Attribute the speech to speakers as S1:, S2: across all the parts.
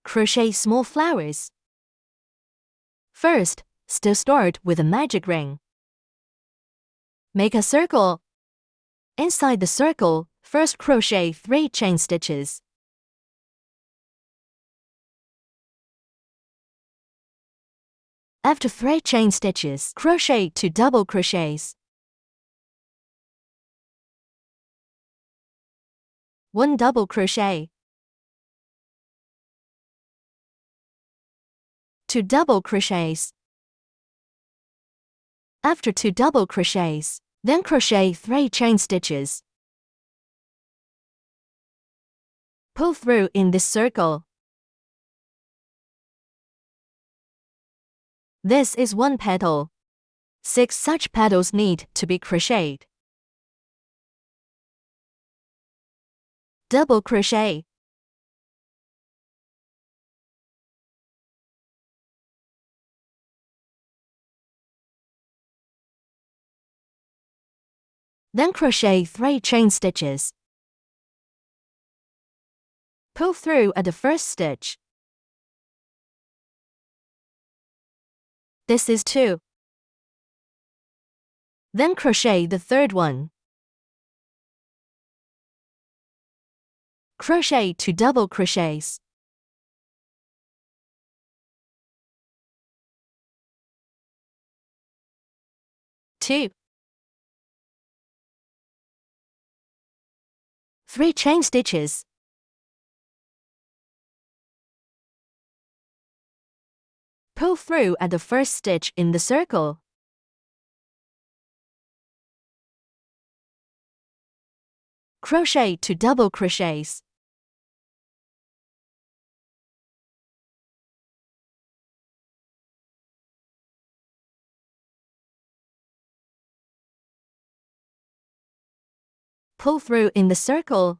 S1: Crochet small flowers. First, still start with a magic ring. Make a circle. Inside the circle, first crochet 3 chain stitches. After 3 chain stitches, crochet 2 double crochets. 1 double crochet. 2 double crochets. After 2 double crochets, then crochet 3 chain stitches. Pull through in this circle. This is 1 petal. 6 such petals need to be crocheted. Double crochet. Then crochet 3 chain stitches. Pull through at the first stitch. This is 2. Then crochet the third one. Crochet 2 double crochets. Two. 3 chain stitches. Pull through at the first stitch in the circle. Crochet 2 double crochets. Pull through in the circle.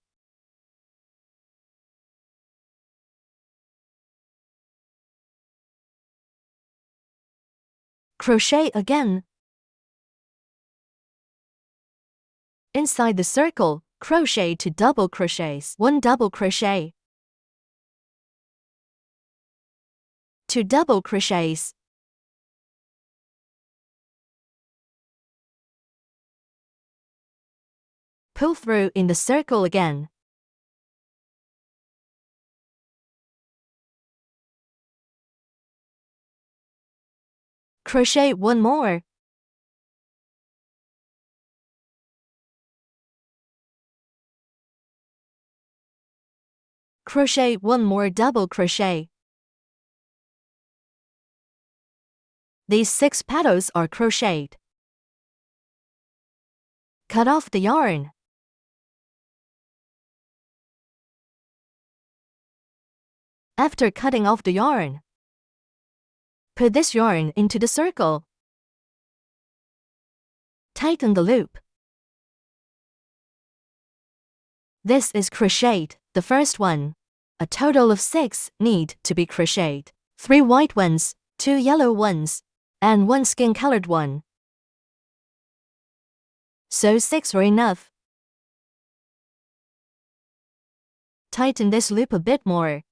S1: Crochet again. Inside the circle, crochet 2 double crochets. 1 double crochet. 2 double crochets. Pull through in the circle again. Crochet 1 more. Crochet 1 more double crochet. These 6 petals are crocheted. Cut off the yarn. After cutting off the yarn, put this yarn into the circle. Tighten the loop. This is crocheted, the first one. A total of 6 need to be crocheted. 3 white ones, 2 yellow ones, and 1 skin-colored one. So 6 are enough. Tighten this loop a bit more.